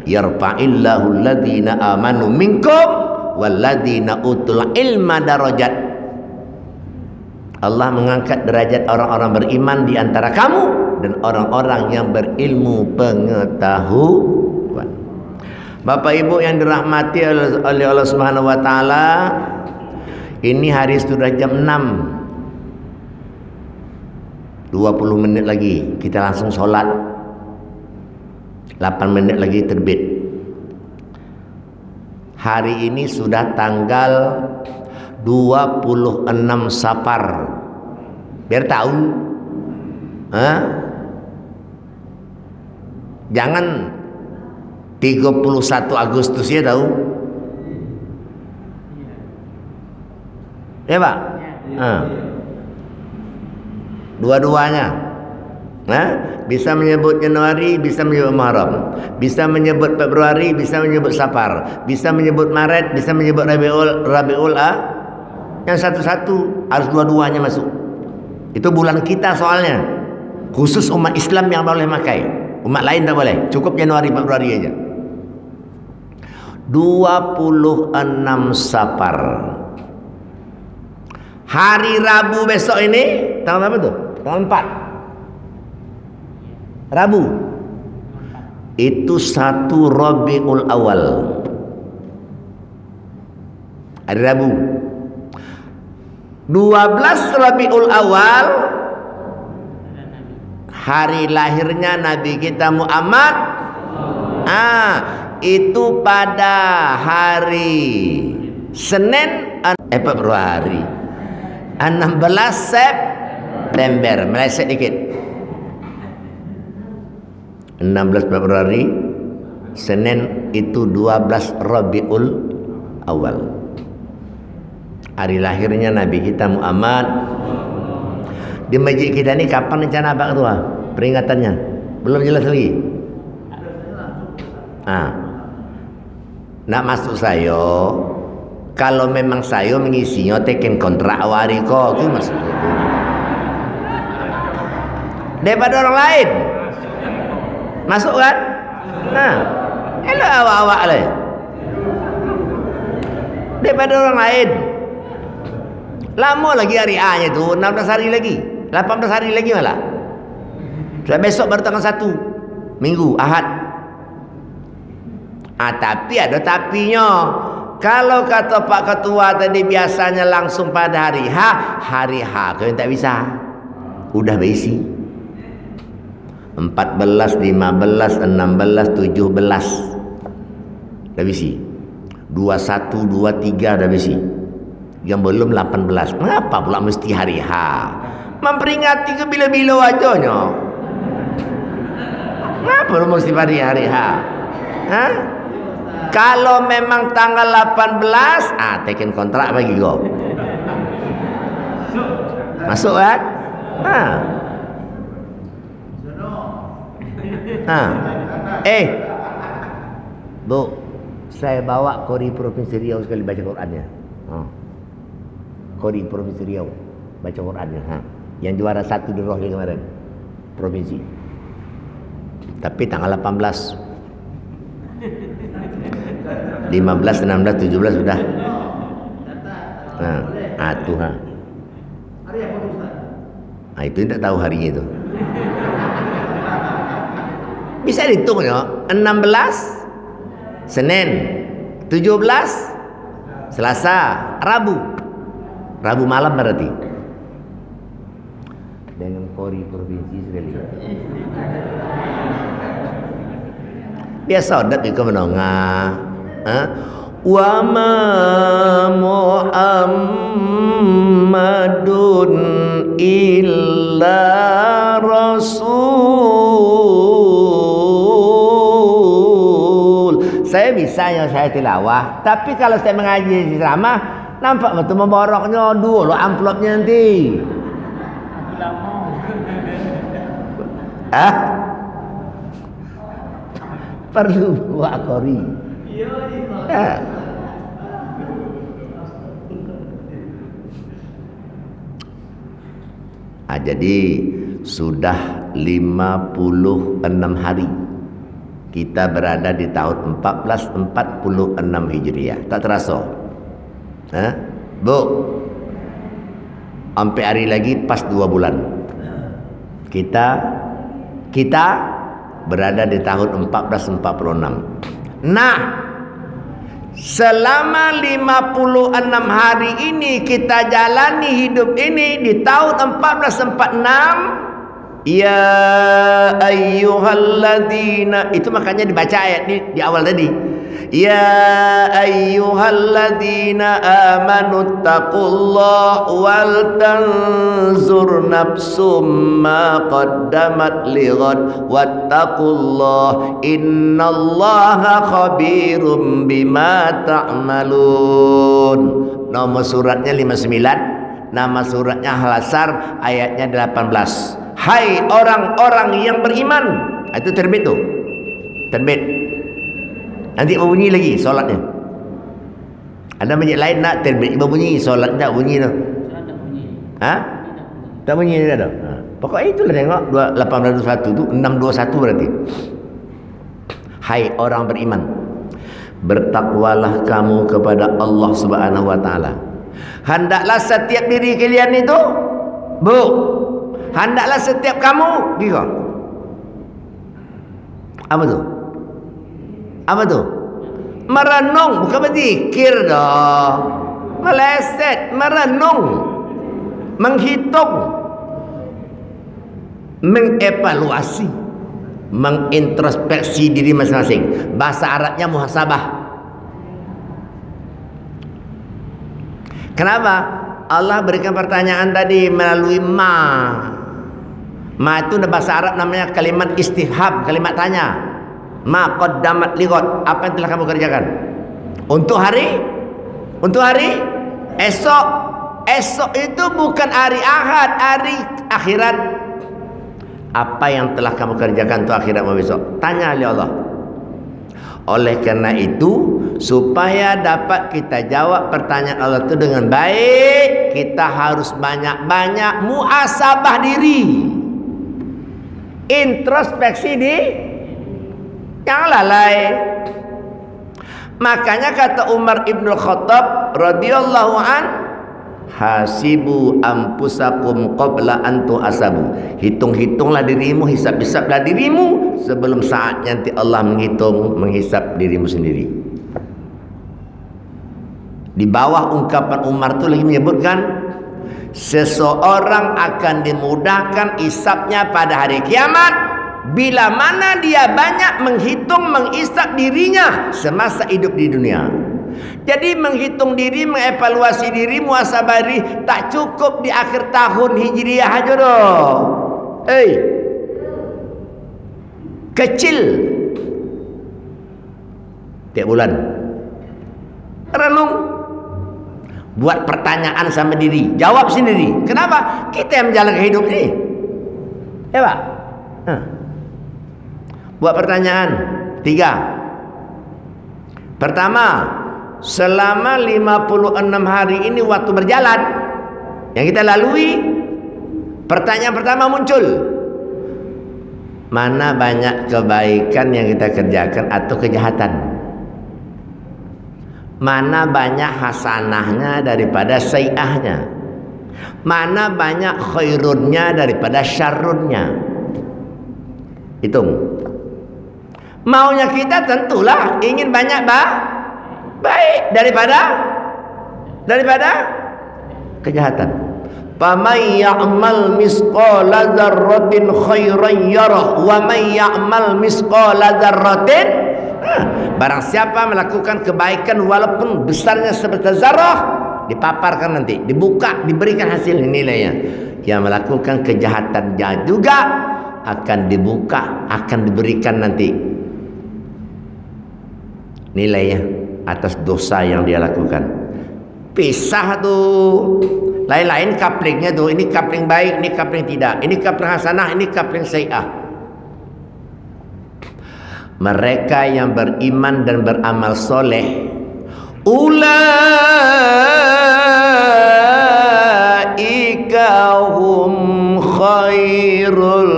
Yarfa'illahu alladhina amanu minkum walladhina utul ilma darajat. Allah mengangkat derajat orang-orang beriman di antara kamu dan orang-orang yang berilmu pengetahuan. Bapak Ibu yang dirahmati oleh Allah Subhanahu wa taala, ini hari sudah jam 6. 20 menit lagi kita langsung sholat. 8 menit lagi terbit. Hari ini sudah tanggal 26 Safar. Biar tahu. Jangan 31 Agustus ya, tahu? Ya Pak? Dua-duanya. Bisa menyebut Januari, bisa menyebut Muharram, bisa menyebut Februari, bisa menyebut Safar, bisa menyebut Maret, bisa menyebut Rabiul yang satu-satu, harus dua-duanya masuk. Itu bulan kita soalnya. Khusus umat Islam yang boleh pakai. Umat lain tak boleh. Cukup Januari, Februari aja. 26 Safar. Hari Rabu besok ini, tanggal berapa tuh? Tanggal 4. Rabu. Itu 1 Rabiul Awal. Hari Rabu. 12 Rabiul Awal, hari lahirnya Nabi kita Muhammad. Itu pada hari Senin Februari 16 September, meleset dikit. 16 Februari Senin itu 12 Rabiul Awal, hari lahirnya Nabi kita Muhammad. Di masjid kita ni kapan rencana abang tu peringatannya? Belum jelas lagi. Nak masuk saya Kalau memang saya mengisinya teken kontrak awari kok, itu maksudnya. Daripada orang lain. Masuk kan? Nah, elok awak-awak lah. Daripada orang lain. Lama lagi hari A nya tu, 16 hari lagi, 18 hari lagi malah. Sudah besok baru tanggal 1 Minggu, Ahad. Tapi ada tapinya. Kalau kata Pak Ketua tadi biasanya langsung pada hari H kau tak bisa. Udah berisi 14, 15, 16, 17 dah berisi. 21, 23 dah berisi. Yang belum 18. Mengapa pula mesti hari H? Memperingati ke bila-bila wajahnya. Mengapa mesti pada hari H? Hah? Kalau memang tanggal 18, teken kontrak bagi kau. Masuk kan? Bu, saya bawa Kori Provinsi Riau sekali baca Qurannya. Kori Provinsi Riau baca Qurannya. Yang juara 1 di Rohli kemarin, provinsi. Tapi tanggal 18, 15, 16, 17 sudah. Itu tidak tahu harinya itu. Bisa dihitung ya. 16 Senin, 17 Selasa, Rabu malam berarti. Dengan Kori Provinsi sekali. Biasa dak ke menongah. Wa ma Muhammadun illa rasul. Saya bisa yang saya tilawah, tapi kalau saya mengaji di ceramah nampak betul memboroknya dulu amplopnya nanti. Perlu buat Kori. Jadi sudah 56 hari kita berada di tahun 1446 Hijriah. Tak terasa. Bu, sampai hari lagi pas 2 bulan. Kita berada di tahun 1446. Nah, selama 56 hari ini kita jalani hidup ini di tahun 1446. Ya ayyuhalladzina, itu makanya dibaca ayat ini di awal tadi. Ya ayyuhalladzina amanu taqullaha wal tanzur nafsum ma qaddamat lighad wattaqullaha innallaha khabirum bima ta'malun. Nomor suratnya 59, nama suratnya Al-Asr, ayatnya 18. Hai orang-orang yang beriman. Itu terbit tu. Terbit. Nanti berbunyi lagi solatnya. Ada masjid lain nak terbit berbunyi, solat tak bunyi tu. Tak bunyi dah. Pokok itulah tengok 1821 tu 621 berarti. Hai orang beriman, bertakwalah kamu kepada Allah Subhanahu wa taala. Hendaklah setiap diri kalian itu, hendaklah setiap kamu gitu. Apa tu? Merenung, bukan berzikir dah. Meleset, merenung, menghitung, mengevaluasi, mengintrospeksi diri masing-masing. Bahasa Arabnya muhasabah. Kenapa? Allah berikan pertanyaan tadi melalui ma. Ma itu bahasa Arab namanya kalimat istifham, kalimat tanya. Ma qaddamat lighad, apa yang telah kamu kerjakan untuk hari esok. Esok itu bukan hari Ahad, hari akhirat. Apa yang telah kamu kerjakan untuk akhirat besok? Tanya oleh Allah. Oleh karena itu, supaya dapat kita jawab pertanyaan Allah itu dengan baik, kita harus banyak-banyak muhasabah diri, introspeksi diri, jangan lalai. Makanya kata Umar ibn Khattab radhiyallahu an, hasibu ampusakum qabla an tuhasabu. Hitung-hitunglah dirimu, hisab-hisablah dirimu sebelum saatnya nanti Allah menghisab dirimu sendiri. Di bawah ungkapan Umar itu lagi menyebutkan, seseorang akan dimudahkan hisabnya pada hari kiamat bila mana dia banyak menghitung, menghisab dirinya semasa hidup di dunia. Jadi menghitung diri, mengevaluasi diri, muhasabah diri tak cukup di akhir tahun Hijriah aja doh. Kecil tiap bulan renung, buat pertanyaan sama diri, jawab sendiri. Kenapa? Kita yang menjalankan hidup ini, ya Pak. Buat pertanyaan 3. Pertama, selama 56 hari ini waktu berjalan yang kita lalui, pertanyaan pertama muncul, mana banyak kebaikan yang kita kerjakan atau kejahatan? Mana banyak hasanahnya daripada sayi'ahnya? Mana banyak khairunnya daripada syarrunnya? Hitung. Maunya kita tentulah ingin banyak baik daripada kejahatan. Faman ya'mal misqala dzarratin khairan yarah wa man ya'mal misqala dzarratin, barang siapa melakukan kebaikan walaupun besarnya seperti zarah, dipaparkan nanti, dibuka, diberikan hasil nilainya. Yang melakukan kejahatan juga akan dibuka, akan diberikan nanti nilainya atas dosa yang dia lakukan. Pisah tuh, lain-lain kaplingnya tuh. Ini kapling baik, ini kapling tidak. Ini kapling hasanah, ini kapling sayi'ah. Mereka yang beriman dan beramal soleh, ulaika hum khairul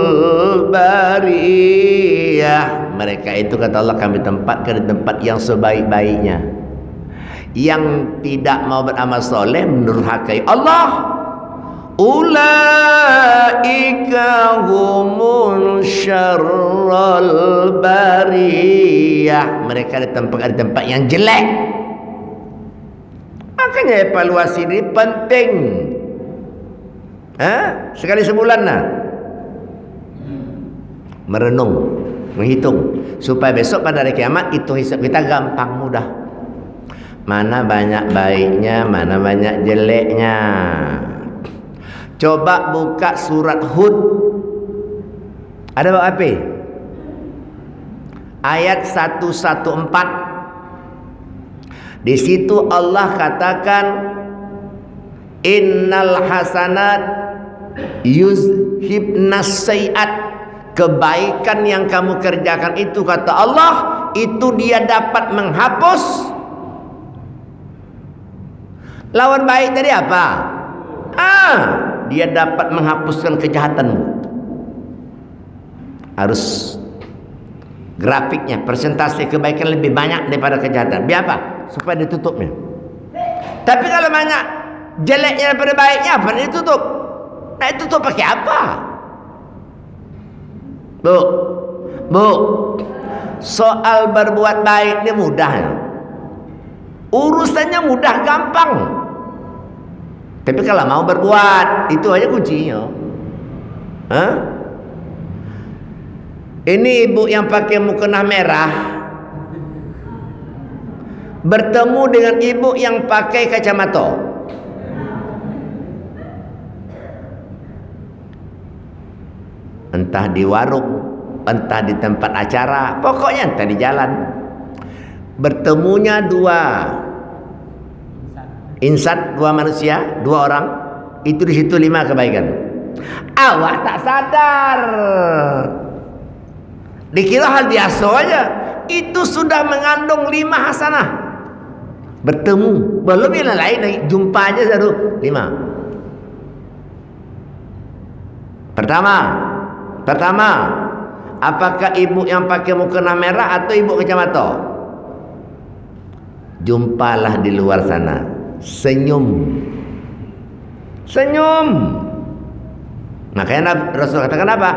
bariyah. Mereka itu kata Allah kami tempatkan di tempat yang sebaik-baiknya. Yang tidak mau beramal soleh mendurhakai Allah, ulaika humul syarrul bariyah. Mereka ditempatkan di tempat yang jelek. Makanya evaluasi ini penting. Sekali sebulan lah merenung, menghitung, supaya besok pada hari kiamat itu hisab kita gampang, mudah. Mana banyak baiknya, mana banyak jeleknya. Coba buka surat Hud. Ada apa? Ayat 114. Di situ Allah katakan, innal hasanat yuzhibnas sayiat. Kebaikan yang kamu kerjakan itu kata Allah, itu dia dapat menghapus. Lawan baik tadi apa? Dia dapat menghapuskan kejahatanmu. Harus grafiknya, persentase kebaikan lebih banyak daripada kejahatan. Biar apa? Supaya ditutupnya. Tapi kalau banyak jeleknya daripada baiknya, apa ditutup? Nah, ditutup pakai apa? Bu, soal berbuat baik ini mudah. Urusannya mudah, gampang. Tapi kalau mau berbuat, itu aja kuncinya. Ini ibu yang pakai mukena merah bertemu dengan ibu yang pakai kacamata. Entah di warung, entah di tempat acara, pokoknya entah di jalan. Bertemunya dua insan, dua manusia, dua orang, itu di situ 5 kebaikan. Awak tak sadar, dikira hal biasa aja. itu sudah mengandung 5 hasanah. Bertemu, belum yang lain lagi, jumpa aja satu 5. Pertama, apakah ibu yang pakai mukena merah atau ibu kacamata? Jumpalah di luar sana, senyum. Makanya Rasul katakan apa?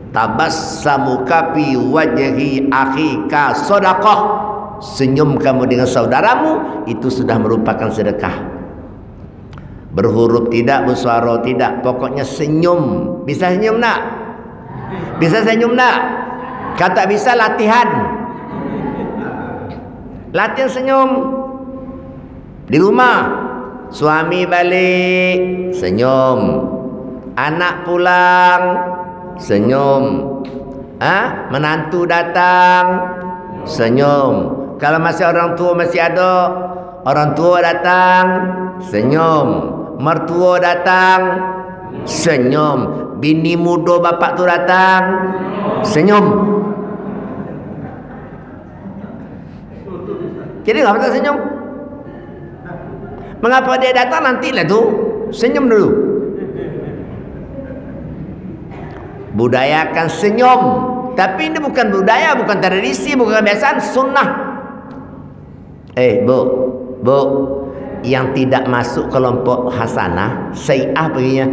Tabassamuka fi wajhi akhika shadaqah. Senyum kamu dengan saudaramu itu sudah merupakan sedekah. Berhuruf tidak, bersuara tidak, pokoknya senyum. Bisa senyum nak? Bisa senyum nak? Kata bisa, latihan senyum. Di rumah suami balik senyum, anak pulang senyum, menantu datang senyum. Kalau masih orang tua masih ada, orang tua datang senyum, mertua datang senyum, bini muda bapak tu datang senyum. Jadi ngapa tak senyum? Mengapa dia datang nantilah tu senyum dulu. Budayakan senyum. Tapi ini bukan budaya, bukan tradisi, bukan kebiasaan, sunnah. Bu, yang tidak masuk kelompok hasanah, sayyi'ah baginya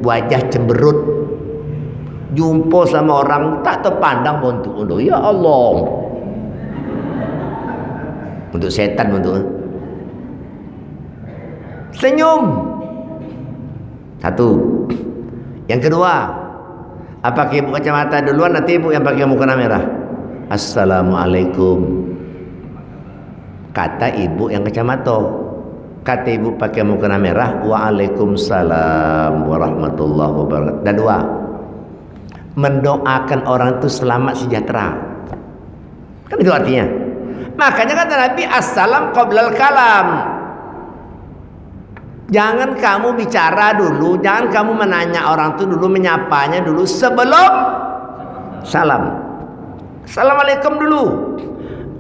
wajah cemberut. Jumpa sama orang tak terpandang bentuk. Ya Allah. Untuk setan bentuk. Senyum. Satu. Yang kedua, apakah ibu kacamata duluan, nanti ibu yang pakai mukena merah? Assalamualaikum. Kata ibu yang kacamata. Kata ibu pakai mukena merah, waalaikumsalam warahmatullahi wabarakatuh. Dan 2, mendoakan orang itu selamat sejahtera. Kan itu artinya. Makanya kata Nabi, assalam qoblal kalam. Jangan kamu bicara dulu, jangan kamu menanya orang itu dulu, menyapanya dulu sebelum salam. Assalamualaikum dulu.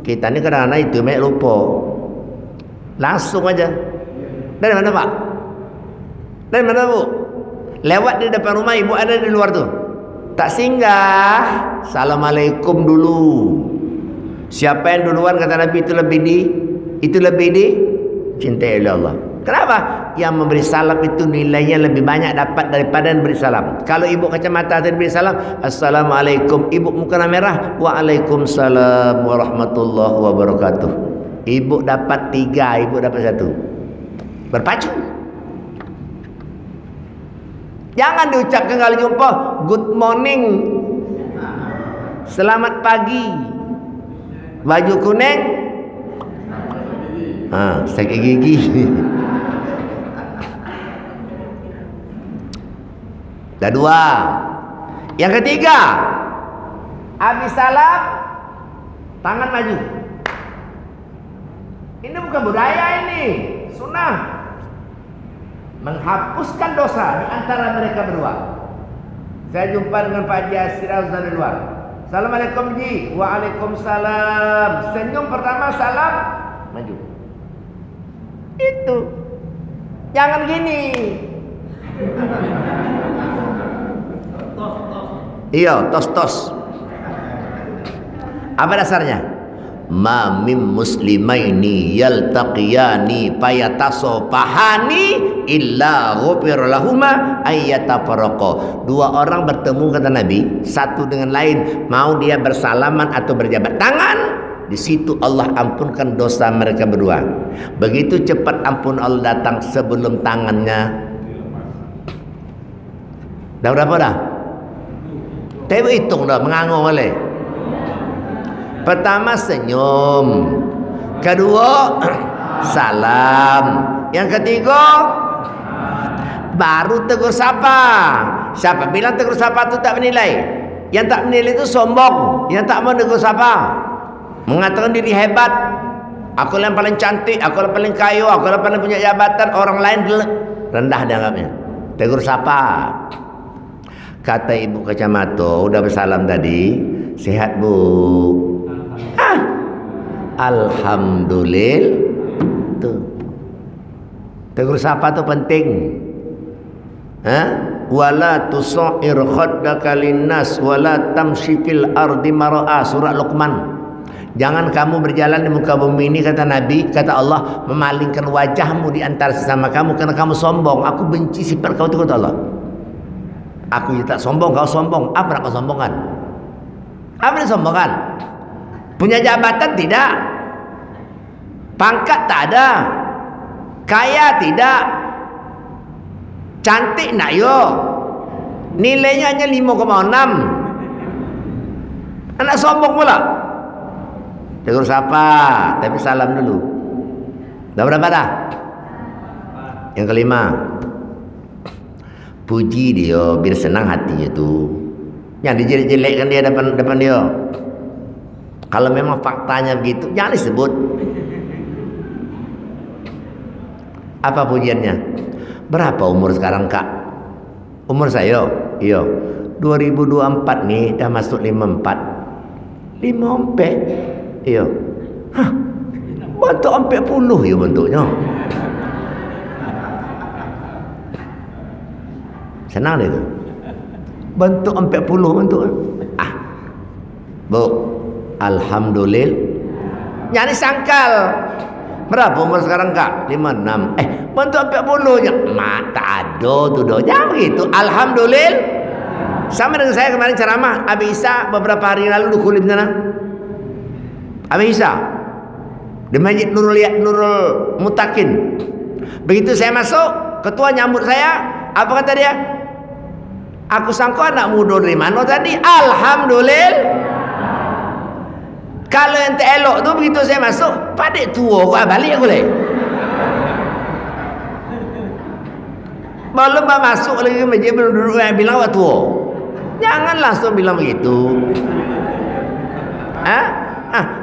Kita ini kadang-kadang itu banyak lupa. Langsung aja. Dari mana Pak? Dari mana Bu? Lewat di depan rumah, ibu ada di luar tuh. Tak singgah. Assalamualaikum dulu. Siapa yang duluan kata Nabi itu lebih dicintai oleh Allah. Kenapa? Yang memberi salam itu nilainya lebih banyak dapat daripada yang beri salam. Kalau ibu kacamata tadi beri salam, assalamualaikum. Ibu mukena merah, waalaikumsalam warahmatullahi wabarakatuh. Ibu dapat 3, ibu dapat 1. Berpacu. Jangan diucapkan kalau jumpa good morning, selamat pagi, baju kuning, sakit gigi. Dah 2. Yang ketiga, habis salam tangan maju. Ini bukan budaya, ini sunnah. Menghapuskan dosa di antara mereka berdua. Saya jumpa dengan Pak Haji Asirah dari luar. Assalamualaikum Ji. Waalaikumsalam. Senyum pertama, salam, maju. Itu. Jangan gini. Iya, tos. Apa dasarnya? Ma mim muslimaini yaltaqiyani fayatasafahani illa ghufira lahuma ayyatafarraqa. 2 orang bertemu kata Nabi, satu dengan lain, mau dia bersalaman atau berjabat tangan, di situ Allah ampunkan dosa mereka berdua. Begitu cepat ampun Allah datang sebelum tangannya. Dah berapa dah? Tapi hitung dah, mengangung oleh. Pertama senyum, kedua salam, yang ketiga baru tegur sapa. Siapa bilang tegur sapa itu tak bernilai? Yang tak bernilai itu sombong, yang tak mau tegur sapa, mengatakan diri hebat. Aku yang paling cantik, aku yang paling kaya, aku yang paling punya jabatan, orang lain rendah dianggapnya. Tegur sapa. Kata ibu kacamata, udah bersalam tadi, sehat bu? Alhamdulillah. Tuh. Tegur sapa tu penting. Wala tusair khaddaka linnas wala tamshi fil ardi mara'a, surah Luqman. Jangan kamu berjalan di muka bumi ini, kata Nabi, kata Allah, memalingkan wajahmu di antara sesama kamu karena kamu sombong. Aku benci sifat kau itu, kata Allah. Aku tak sombong, kau sombong. Apa nak kau sombongkan? Apa yang sombongkan? Punya jabatan tidak, pangkat tak ada, kaya tidak, cantik nak yo, nilainya hanya 5,6. Anak sombong pula. Tegur sapa, tapi salam dulu. Dah berapa dah? Yang kelima, puji dia biar senang hatinya tu. Yang dijelek-jelekkan dia depan dia. Kalau memang faktanya begitu, jangan disebut. Apa pujiannya? Berapa umur sekarang kak? Umur saya? Iya. 2024 nih dah masuk 54. 54? Iya. Hah? Bentuk 40 ya bentuknya. Senang dia tu. Bentuk 40 bentuk. Bu, alhamdulillah. Nyari sangkal. Berapa umur sekarang kak? 56. Bentuk 40 je. Mak tak ada tu dah. Jangan begitu. Alhamdulillah. Sama dengan saya kemarin ceramah Abi Isa beberapa hari lalu di Kulim sana. Abi Isa di Masjid Nurul Mutakin. Begitu saya masuk, ketua nyambut saya. Apa kata dia? Aku sangka anak muda dari mana tadi? Alhamdulillah. Kalau yang tak elok tu, begitu saya masuk, padik tua kau balik aku lagi. Belum masuk lagi ke masjid, belum duduk yang bilang awak tua. Jangan langsung bilang begitu.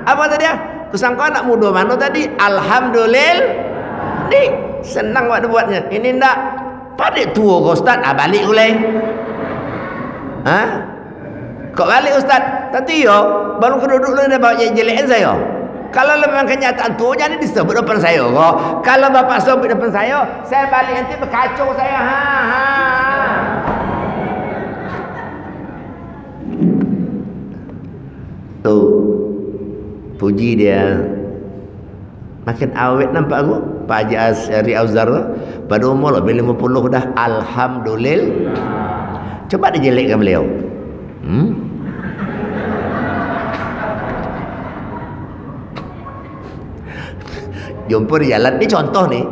Apa tadi ya? Kusangka anak muda mana tadi? Alhamdulillah. Ni senang buat buatnya. Ini ndak padik tua kau ustaz. Balik boleh. Kok balik ustaz? Nanti yo baru keduduk lu dah bawa jelekin saya. Kalau memang kenyataan tua jangan disebut depan saya kok. Kalau bapak sebut depan saya balik nanti berkacau saya. Tuh. Puji dia. Makin awet nampak aku. Pak Haji Asyari Auzar pada umur lebih 50 dah. Alhamdulillah. Coba dijelekkan beliau. Jumpa di jalan. Ini contoh nih.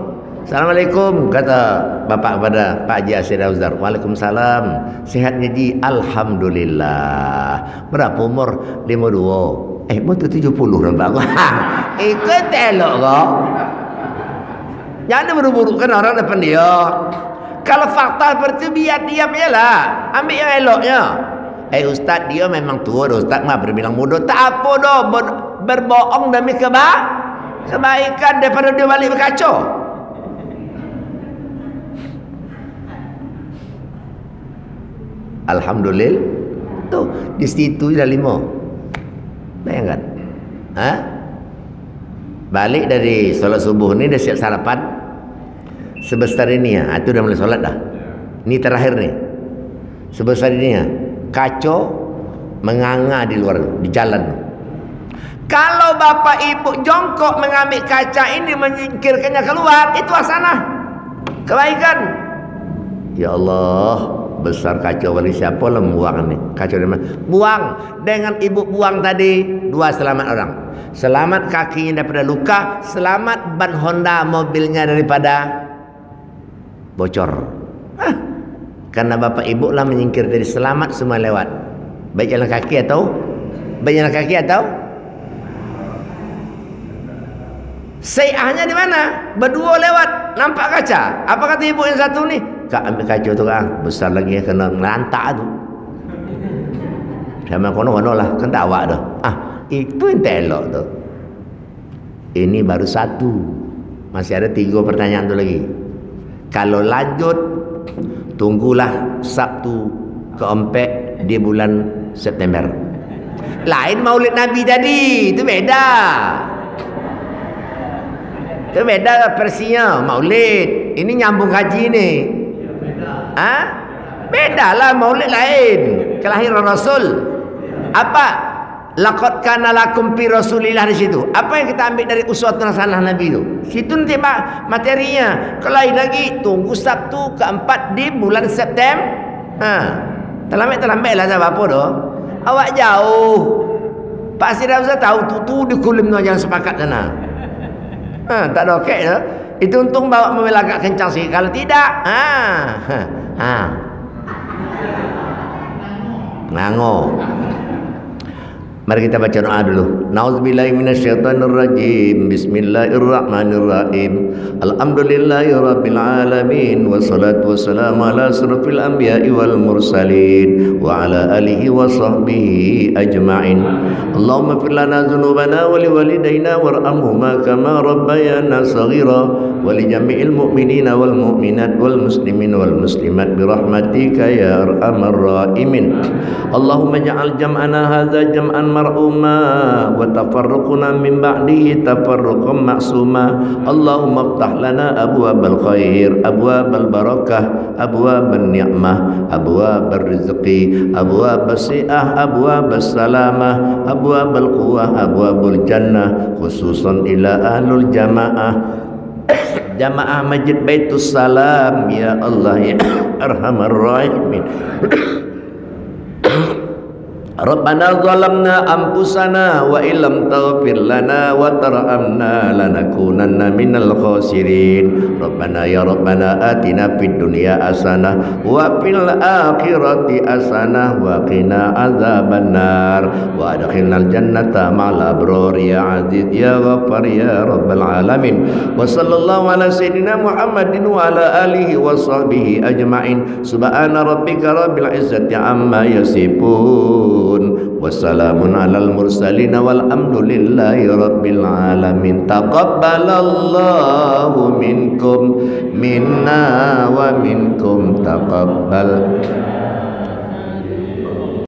Assalamualaikum kata bapak kepada Pak Haji Asyari Auzar. Waalaikumsalam. Sehatnya ji? Alhamdulillah. Berapa umur? 52. Betul 70 nampak aku. Ikut elok kau. Jangan buru-burukan orang depan dia. Kalau fakta seperti itu biar diam je lah. Ambil yang eloknya. Ustaz dia memang tua dah. Ustaz mah berbilang muda. Tak apa dah. Berbohong demi kebaikan daripada dia balik berkacau. Alhamdulillah. Tuh di situ dah 5. Bayangkan. Balik dari solat subuh ni dah siap sarapan. Sebesar ini ya. Itu dah mulai solat dah. Ini terakhir ni. Sebesar ini ya. Kacau menganga di luar, di jalan. Kalau bapak ibu jongkok mengambil kaca ini, menyingkirkannya keluar, itu hasanah, kebaikan. Ya Allah, besar kacau balik siapa lah buang ni. Kacau di mana? Buang. Dengan ibu buang tadi, 2 selamat orang. Selamat kakinya daripada luka, selamat ban Honda mobilnya daripada bocor. Karena bapak ibu lah menyingkir dari selamat, semua lewat. Baik jalan kaki atau Sayahnya di mana? Berdua lewat, nampak kaca. Apa kata ibu yang satu ni? Kak ambil kaca tu kak, besar lagi kena ngelantak tu. Sama kono-kono lah, kan tak awak tu. Itu yang telok tu. Ini baru 1. Masih ada 3 pertanyaan tu lagi. Kalau lanjut, tunggulah Sabtu keempat di bulan September. Lain maulid Nabi tadi, itu beda. Itu beda versinya maulid. Ini nyambung haji ni. Beda lah maulid lain. Kelahiran Rasul. Apa? Laqad kana lakum fi Rasulillah di situ. Apa yang kita ambil dari uswatun hasanah Nabi itu? Situ nanti materinya. Kalau lagi tunggu Sabtu keempat di bulan September. Terlambat lah tak apa dah. Awak jauh. Pak Sirah Ustaz tahu tu di kulim tu jangan sepakat sana. Tak ada okey dah. Itu untung bawa mobil agak kencang sikit. Kalau tidak, nganggo. Mari kita baca doa dulu. Nauzubillahi minasyaitonirrajim. Bismillahirrahmanirrahim. Alhamdulillahirabbil alamin wassalatu wassalamu ala asrofil anbiya'i wal mursalin wa ala alihi wa sahbihi ajma'in. Allahumma fir lana dzunubana wa liwalidayna warhamhuma kama rabbayana shaghira wa li jami'il mu'minina wal mu'minat wal muslimin wal muslimat bi rahmatika ya arhamar rahimin. Allahumma ja'al jam'ana hadza jam'an mar'uma wa tafarruquna min ba'dihi tafarruqan ma'suma. Allahumma iftah lana abwabal khair, abwabal barakah, abwaban ni'mah, abwabal rizqi, abwabas si'ah, abwabas salamah, abwabal quwwah, abwabul jannah, khususan ila ahlul jamaah jamaah Masjid Baitus Salam ya Allah ya arhamar rahimin. Rabbana zalamna anfusana wa illam taghfir lana wa tarhamna lanakunanna minal khasirin. Rabbana ya Rabbana atina fid dunya hasanah wa fil akhirati hasanah wa qina azabannar wa adkhilnal jannata ma'al abrar ya aziz ya ghaffar ya rabbal alamin. Wa sallallahu ala sayyidina Muhammadin wa ala alihi wa sahbihi ajma'in. Subhana rabbika rabbil izzati amma yasifun. Wassalamun alal mursalin walhamdulillahi rabbil alamin. Taqabbalallahu minkum minna wa minkum taqabbal.